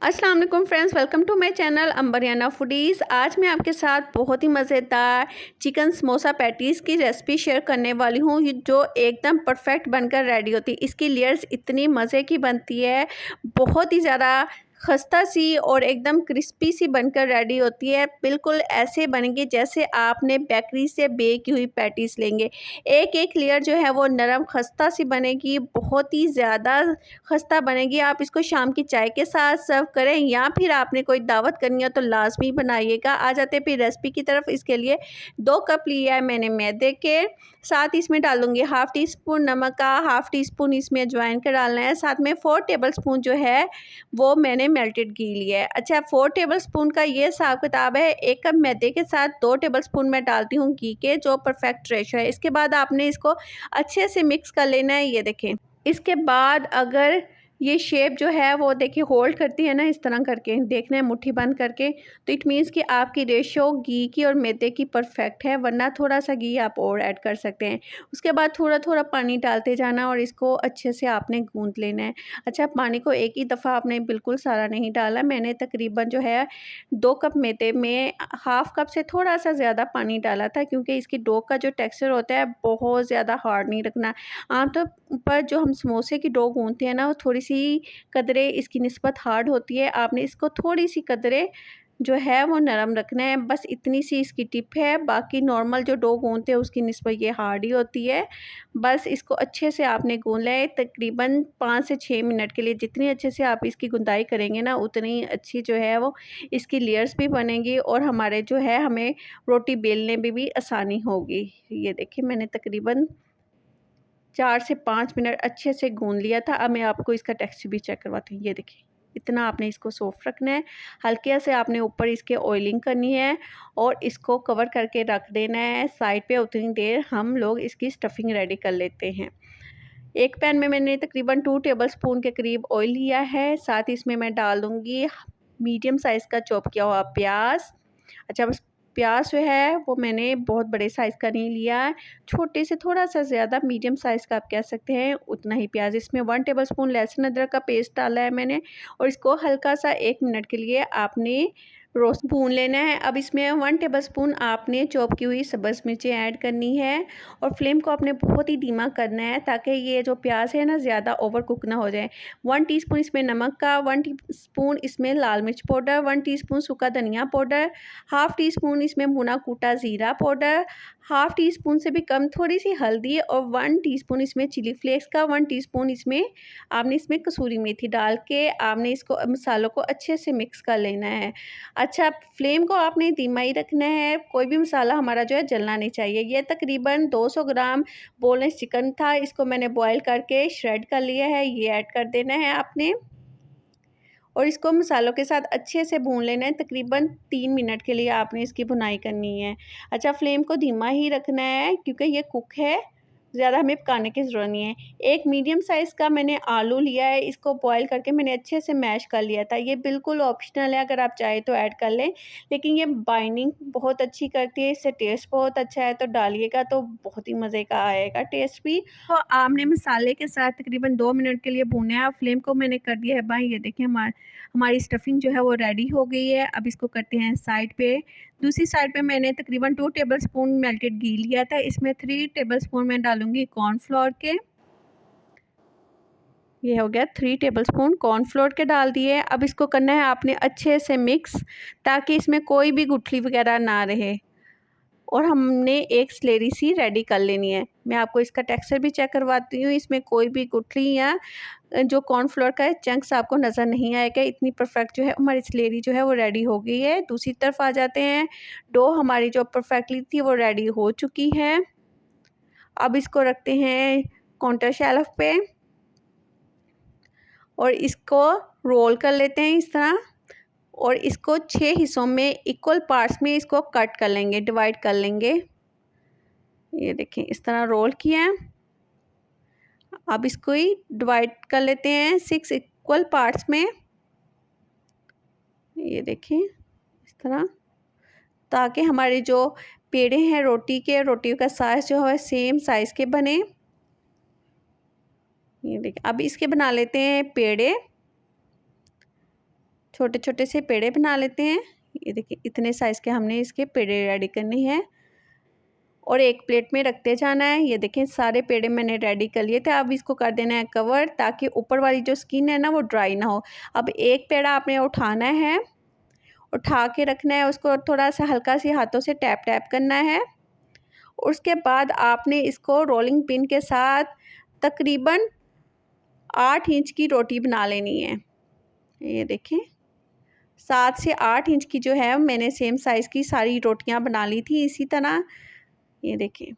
अस्सलाम वालेकुम friends, welcome to my channel Ambariyana Foodies. आज मैं आपके साथ बहुत ही मज़ेदार चिकन समोसा पैटीज़ की रेसिपी शेयर करने वाली हूँ जो एकदम परफेक्ट बनकर रेडी होती है। इसकी लेयर्स इतनी मज़े की बनती है, बहुत ही ज़्यादा खस्ता सी और एकदम क्रिस्पी सी बनकर रेडी होती है। बिल्कुल ऐसे बनेगी जैसे आपने बेकरी से बेकी हुई पैटीज़ लेंगे। एक एक लेयर जो है वो नरम खस्ता सी बनेगी, बहुत ही ज़्यादा खस्ता बनेगी। आप इसको शाम की चाय के साथ सर्व करें या फिर आपने कोई दावत करनी हो तो लाजमी बनाइएगा। आ जाते हैं फिर रेसिपी की तरफ। इसके लिए 2 कप लिया है मैंने मैदे के, साथ इसमें डालूंगी हाफ़ टी स्पून नमक का, हाफ़ टी स्पून इसमें अजवाइन का डालना है, साथ में 4 टेबलस्पून जो है वो मैंने मेल्टेड घी लिया है। अच्छा, 4 टेबलस्पून का ये हिसाब किताब है। 1 कप मैदे के साथ 2 टेबलस्पून मैं डालती हूँ घी के, जो परफेक्ट रेशो है। इसके बाद आपने इसको अच्छे से मिक्स कर लेना है। ये देखें, इसके बाद अगर ये शेप जो है वो देखिए होल्ड करती है ना, इस तरह करके देखना है मुट्ठी बंद करके, तो इट मीन्स कि आपकी रेशो घी की और मैदे की परफेक्ट है, वरना थोड़ा सा घी आप और ऐड कर सकते हैं। उसके बाद थोड़ा थोड़ा पानी डालते जाना और इसको अच्छे से आपने गूंद लेना है। अच्छा, पानी को एक ही दफ़ा आपने बिल्कुल सारा नहीं डाला। मैंने तकरीबन जो है 2 कप मैदे में हाफ़ कप से थोड़ा सा ज़्यादा पानी डाला था, क्योंकि इसकी डो का जो टेक्सचर होता है बहुत ज़्यादा हार्ड नहीं रखना। आमतौर पर जो हम समोसे की डो गूंथते हैं ना, वो थोड़ी सी कदरे इसकी निस्बत हार्ड होती है। आपने इसको थोड़ी सी कदरे जो है वो नरम रखना है, बस इतनी सी इसकी टिप है। बाकी नॉर्मल जो डो गूंथते हैं उसकी निस्बत ये हार्ड ही होती है। बस इसको अच्छे से आपने गूंथ लिया है तकरीबन 5 से 6 मिनट के लिए। जितनी अच्छे से आप इसकी गुंदाई करेंगे ना, उतनी अच्छी जो है वो इसकी लेयर्स भी बनेंगी और हमारे जो है हमें रोटी बेलने में भी आसानी होगी। ये देखिए, मैंने तकरीबन 4 से 5 मिनट अच्छे से गूंद लिया था। अब मैं आपको इसका टेक्सचर भी चेक करवाती हूँ। ये देखिए, इतना आपने इसको सॉफ्ट रखना है। हल्के से आपने ऊपर इसके ऑयलिंग करनी है और इसको कवर करके रख देना है साइड पे। उतनी देर हम लोग इसकी स्टफिंग रेडी कर लेते हैं। एक पैन में मैंने तकरीबन 2 टेबलस्पून के करीब ऑयल लिया है। साथ ही इसमें मैं डाल दूँगी मीडियम साइज़ का चॉप किया हुआ प्याज। अच्छा, बस प्याज जो है वो मैंने बहुत बड़े साइज़ का नहीं लिया है, छोटे से थोड़ा-सा ज़्यादा मीडियम साइज़ का आप कह सकते हैं, उतना ही प्याज। इसमें 1 टेबलस्पून लहसुन अदरक का पेस्ट डाला है मैंने और इसको हल्का-सा 1 मिनट के लिए आपने रोस्ट भून लेना है। अब इसमें 1 टेबलस्पून आपने चॉप की हुई सब्ज़ मिर्ची ऐड करनी है और फ्लेम को आपने बहुत ही धीमा करना है, ताकि ये जो प्याज है ना ज़्यादा ओवर कुक ना हो जाए। 1 टीस्पून इसमें नमक का, 1 टीस्पून इसमें लाल मिर्च पाउडर, 1 टीस्पून सूखा धनिया पाउडर, हाफ़ टी स्पून इसमें भुना कूटा ज़ीरा पाउडर, हाफ़ टी स्पून से भी कम थोड़ी सी हल्दी और 1 टीस्पून इसमें चिली फ्लेक्स का, 1 टीस्पून इसमें आपने इसमें कसूरी मेथी डाल के आपने इसको मसालों को अच्छे से मिक्स कर लेना है। अच्छा, फ्लेम को आपने धीमा ही रखना है, कोई भी मसाला हमारा जो है जलना नहीं चाहिए। ये तकरीबन 200 ग्राम बोनलेस चिकन था, इसको मैंने बॉयल करके श्रेड कर लिया है, ये ऐड कर देना है आपने और इसको मसालों के साथ अच्छे से भून लेना है। तकरीबन 3 मिनट के लिए आपने इसकी भुनाई करनी है। अच्छा, फ्लेम को धीमा ही रखना है क्योंकि ये कुक है, ज़्यादा हमें पकाने की ज़रूरत नहीं है। एक मीडियम साइज़ का मैंने आलू लिया है, इसको बॉयल करके मैंने अच्छे से मैश कर लिया था। ये बिल्कुल ऑप्शनल है, अगर आप चाहें तो ऐड कर लें, लेकिन ये बाइंडिंग बहुत अच्छी करती है, इससे टेस्ट बहुत अच्छा है, तो डालिएगा तो बहुत ही मज़े का आएगा टेस्ट भी। तो आपने मसाले के साथ तकरीबन 2 मिनट के लिए भूना है। फ्लेम को मैंने कर दिया है बाई। ये देखिए, हमारी स्टफिंग जो है वो रेडी हो गई है। अब इसको करते हैं साइड पे। दूसरी साइड पे मैंने तकरीबन 2 टेबलस्पून मेल्टेड घी लिया था, इसमें 3 टेबलस्पून मैं डालूंगी कॉर्नफ्लोर के। ये हो गया 3 टेबलस्पून कॉर्नफ्लोर के डाल दिए। अब इसको करना है आपने अच्छे से मिक्स, ताकि इसमें कोई भी गुठली वगैरह ना रहे और हमने एक स्लेरी सी रेडी कर लेनी है। मैं आपको इसका टेक्सचर भी चेक करवाती हूँ। इसमें कोई भी गुठली या जो कॉर्नफ्लोर का है चंक्स आपको नज़र नहीं आएगा। इतनी परफेक्ट जो है हमारी स्लेरी जो है वो रेडी हो गई है। दूसरी तरफ आ जाते हैं। डो हमारी जो परफेक्टली थी वो रेडी हो चुकी है। अब इसको रखते हैं काउंटर शेल्फ पे और इसको रोल कर लेते हैं इस तरह और इसको 6 हिस्सों में इक्वल पार्ट्स में इसको कट कर लेंगे, डिवाइड कर लेंगे। ये देखें, इस तरह रोल किया है। अब इसको ही डिवाइड कर लेते हैं 6 इक्वल पार्ट्स में। ये देखिए इस तरह, ताकि हमारे जो पेड़े हैं रोटियों का साइज़ जो है सेम साइज़ के बने। ये देखिए, अब इसके बना लेते हैं पेड़े छोटे छोटे से पेड़े बना लेते हैं। ये देखिए इतने साइज़ के हमने इसके पेड़े रेडी करने हैं और एक प्लेट में रखते जाना है। ये देखें सारे पेड़े मैंने रेडी कर लिए थे। अब इसको कर देना है कवर, ताकि ऊपर वाली जो स्किन है ना वो ड्राई ना हो। अब एक पेड़ा आपने उठाना है, उठा के रखना है, उसको थोड़ा सा हल्का सी हाथों से टैप टैप करना है। उसके बाद आपने इसको रोलिंग पिन के साथ तकरीबन 8 इंच की रोटी बना लेनी है। ये देखें 7 से 8 इंच की जो है मैंने सेम साइज़ की सारी रोटियां बना ली थी इसी तरह। ये देखें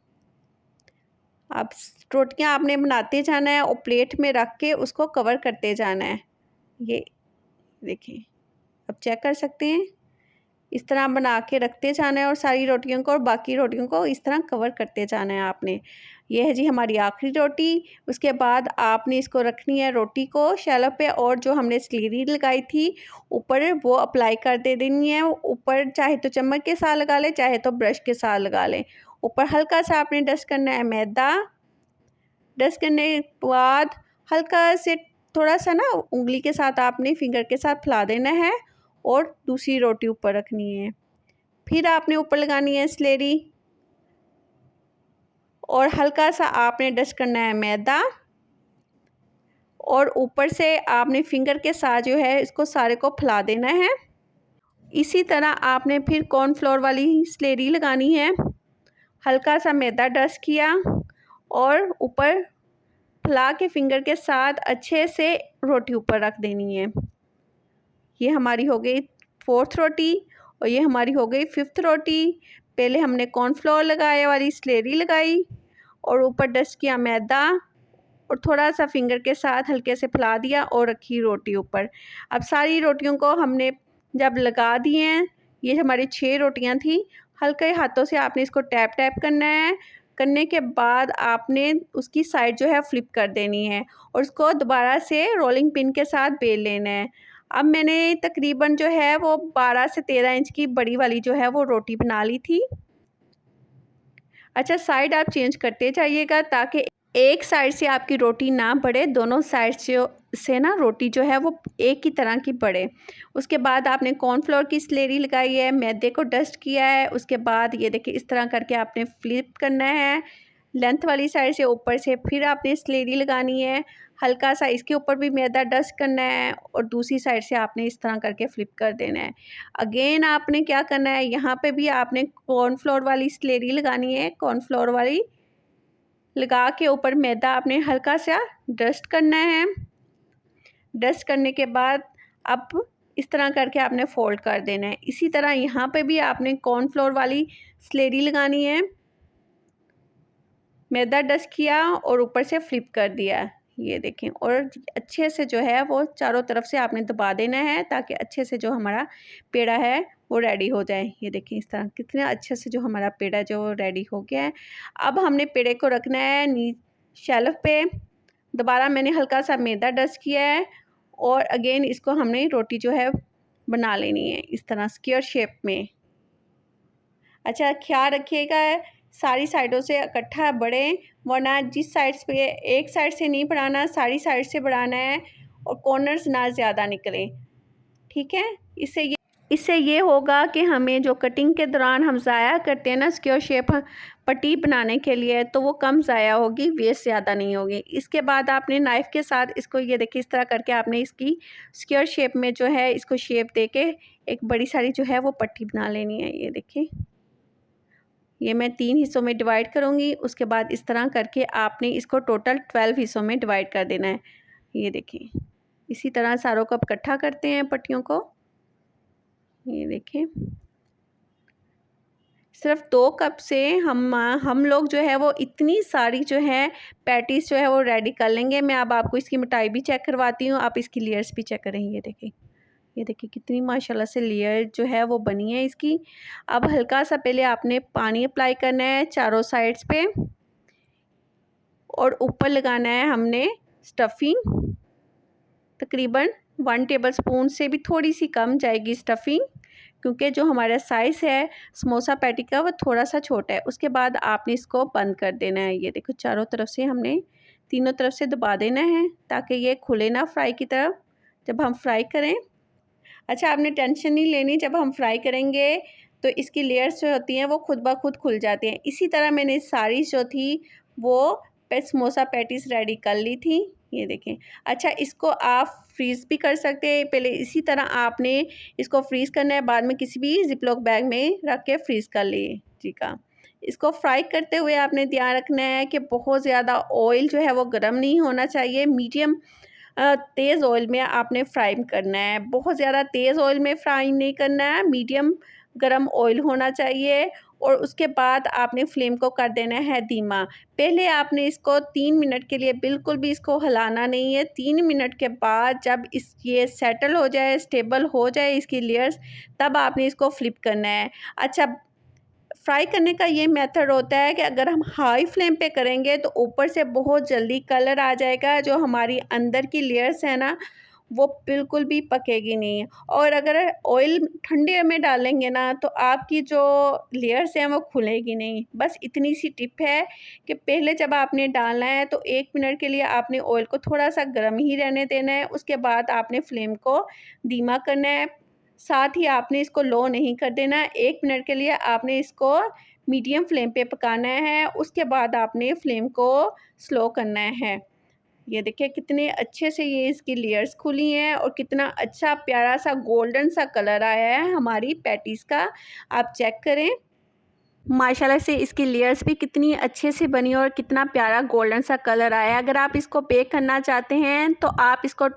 अब रोटियां आपने बनाते जाना है और प्लेट में रख के उसको कवर करते जाना है। ये देखें अब चेक कर सकते हैं, इस तरह बना के रखते जाना है और सारी रोटियों को और बाकी रोटियों को इस तरह कवर करते जाना है आपने। ये है जी हमारी आखिरी रोटी। उसके बाद आपने इसको रखनी है रोटी को शैलो पे, और जो हमने स्लीरी लगाई थी ऊपर वो अप्लाई कर दे देनी है। ऊपर चाहे तो चम्मच के साथ लगा लें, चाहे तो ब्रश के साथ लगा लें। ऊपर हल्का सा आपने डस्ट करना है मैदा। डस्ट करने के बाद हल्का से थोड़ा सा ना उंगली के साथ आपने फिंगर के साथ फैला देना है और दूसरी रोटी ऊपर रखनी है। फिर आपने ऊपर लगानी है स्लेरी और हल्का सा आपने डस्ट करना है मैदा और ऊपर से आपने फिंगर के साथ जो है इसको सारे को फैला देना है। इसी तरह आपने फिर कॉर्नफ्लोर वाली स्लेरी लगानी है। हल्का सा मैदा डस्ट किया और ऊपर फैला के फिंगर के साथ अच्छे से रोटी ऊपर रख देनी है। ये हमारी हो गई 4th रोटी और ये हमारी हो गई 5th रोटी। पहले हमने कॉर्नफ्लोर लगाया वाली स्लेरी लगाई और ऊपर डस्ट किया मैदा और थोड़ा सा फिंगर के साथ हल्के से फैला दिया और रखी रोटी ऊपर। अब सारी रोटियों को हमने जब लगा दिए हैं, ये हमारी 6 रोटियां थी, हल्के हाथों से आपने इसको टैप टैप करना है। करने के बाद आपने उसकी साइड जो है फ्लिप कर देनी है और उसको दोबारा से रोलिंग पिन के साथ बेल लेना है। अब मैंने तकरीबन जो है वो 12 से 13 इंच की बड़ी वाली जो है वो रोटी बना ली थी। अच्छा साइड आप चेंज करते जाइएगा ताकि एक साइड से आपकी रोटी ना बढ़े, दोनों साइड से ना रोटी जो है वो एक ही तरह की बढ़े। उसके बाद आपने कॉर्नफ्लोर की स्लेरी लगाई है, मैदे को डस्ट किया है। उसके बाद ये देखिए इस तरह करके आपने फ्लिप करना है लेंथ वाली साइड से ऊपर से, फिर आपने स्लेरी लगानी है। हल्का सा इसके ऊपर भी मैदा डस्ट करना है और दूसरी साइड से आपने इस तरह करके फ्लिप कर देना है। अगेन आपने क्या करना है, यहाँ पे भी आपने कॉर्नफ्लोर वाली स्लेरी लगानी है। कॉर्नफ्लोर वाली लगा के ऊपर मैदा आपने हल्का सा डस्ट करना है। डस्ट करने के बाद अब इस तरह करके आपने फोल्ड कर देना है। इसी तरह यहाँ पे भी आपने कॉर्नफ्लोर वाली स्लेरी लगानी है। मैदा डस्ट किया और ऊपर से फ्लिप कर दिया, ये देखें, और अच्छे से जो है वो चारों तरफ से आपने दबा देना है ताकि अच्छे से जो हमारा पेड़ा है वो रेडी हो जाए। ये देखें इस तरह कितने अच्छे से जो हमारा पेड़ा जो रेडी हो गया है। अब हमने पेड़े को रखना है शेल्फ पे। दोबारा मैंने हल्का सा मैदा डस्ट किया है और अगेन इसको हमने रोटी जो है बना लेनी है इस तरह स्क्वायर शेप में। अच्छा ख्याल रखिएगा सारी साइडों से इकट्ठा बढ़े, वरना जिस साइड पे एक साइड से नहीं बढ़ाना, सारी साइड से बढ़ाना है और कॉर्नर्स ना ज़्यादा निकले, ठीक है। इससे ये होगा कि हमें जो कटिंग के दौरान हम ज़ाया करते हैं ना स्क्वायर शेप पट्टी बनाने के लिए, तो वो कम ज़ाया होगी, वेस्ट ज़्यादा नहीं होगी। इसके बाद आपने नाइफ़ के साथ इसको ये देखिए इस तरह करके आपने इसकी स्क्वायर शेप में जो है इसको शेप दे के एक बड़ी सारी जो है वो पट्टी बना लेनी है। ये देखिए ये मैं 3 हिस्सों में डिवाइड करूँगी। उसके बाद इस तरह करके आपने इसको टोटल 12 हिस्सों में डिवाइड कर देना है। ये देखिए इसी तरह सारों को इकट्ठा करते हैं पट्टियों को। ये देखें सिर्फ 2 कप से हम लोग जो है वो इतनी सारी जो है पैटीज़ जो है वो रेडी कर लेंगे। मैं अब आपको इसकी मिठाई भी चेक करवाती हूँ, आप इसकी लेयर्स भी चेक करें। ये देखिए कितनी माशाल्लाह से लेयर जो है वो बनी है इसकी। अब हल्का सा पहले आपने पानी अप्लाई करना है चारों साइड्स पे और ऊपर लगाना है हमने स्टफिंग। तकरीबन 1 टेबलस्पून से भी थोड़ी सी कम जाएगी स्टफिंग, क्योंकि जो हमारा साइज़ है समोसा पैटी का वो थोड़ा सा छोटा है। उसके बाद आपने इसको बंद कर देना है। ये देखो चारों तरफ से हमने तीनों तरफ से दबा देना है ताकि ये खुले ना फ्राई की तरफ जब हम फ्राई करें। अच्छा, आपने टेंशन नहीं लेनी, जब हम फ्राई करेंगे तो इसकी लेयर्स जो होती हैं वो खुद ब खुद खुल जाती हैं। इसी तरह मैंने सारी जो थी वो समोसा पैटीज़ रेडी कर ली थी, ये देखें। अच्छा, इसको आप फ्रीज़ भी कर सकते हैं। पहले इसी तरह आपने इसको फ्रीज़ करना है, बाद में किसी भी ज़िप-लॉक बैग में रख के फ्रीज़ कर लीजिएगा। इसको फ्राई करते हुए आपने ध्यान रखना है कि बहुत ज़्यादा ऑयल जो है वो गर्म नहीं होना चाहिए, मीडियम तेज़ ऑयल में आपने फ्राई करना है। बहुत ज़्यादा तेज़ ऑयल में फ्राई नहीं करना है, मीडियम गरम ऑयल होना चाहिए। और उसके बाद आपने फ्लेम को कर देना है धीमा। पहले आपने इसको 3 मिनट के लिए बिल्कुल भी इसको हिलाना नहीं है। 3 मिनट के बाद जब ये सेटल हो जाए, स्टेबल हो जाए इसकी लेयर्स, तब आपने इसको फ्लिप करना है। अच्छा, फ्राई करने का ये मेथड होता है कि अगर हम हाई फ्लेम पे करेंगे तो ऊपर से बहुत जल्दी कलर आ जाएगा, जो हमारी अंदर की लेयर्स है ना वो बिल्कुल भी पकेगी नहीं। और अगर ऑयल ठंडे में डालेंगे ना तो आपकी जो लेयर्स हैं वो खुलेगी नहीं। बस इतनी सी टिप है कि पहले जब आपने डालना है तो 1 मिनट के लिए आपने ऑयल को थोड़ा सा गर्म ही रहने देना है। उसके बाद आपने फ्लेम को धीमा करना है, साथ ही आपने इसको लो नहीं कर देना। 1 मिनट के लिए आपने इसको मीडियम फ्लेम पे पकाना है, उसके बाद आपने फ्लेम को स्लो करना है। ये देखिए कितने अच्छे से ये इसकी लेयर्स खुली हैं और कितना अच्छा प्यारा सा गोल्डन सा कलर आया है हमारी पैटीज़ का। आप चेक करें, माशाल्लाह से इसकी लेयर्स भी कितनी अच्छे से बनी और कितना प्यारा गोल्डन सा कलर आया है। अगर आप इसको बेक करना चाहते हैं तो आप इसको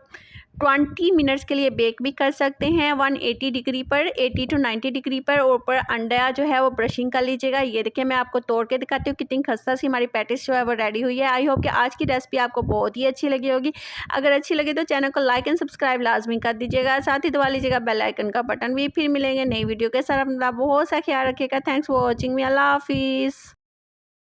20 मिनट्स के लिए बेक भी कर सकते हैं 180 डिग्री पर, 80 टू 90 डिग्री पर। ऊपर अंडा जो है वो ब्रशिंग कर लीजिएगा। ये देखिए मैं आपको तोड़ के दिखाती हूँ कितनी खस्ता सी हमारी पैटिस जो है वो रेडी हुई है। आई होप कि आज की रेसिपी आपको बहुत ही अच्छी लगी होगी। अगर अच्छी लगी तो चैनल को लाइक एंड सब्सक्राइब लाजमी कर दीजिएगा, साथ ही दबा लीजिएगा बेल आइकन का बटन भी। फिर मिलेंगे नई वीडियो के साथ। अपना बहुत सा ख्याल रखिएगा। Thanks for watching me. अल्लाह हाफिज़।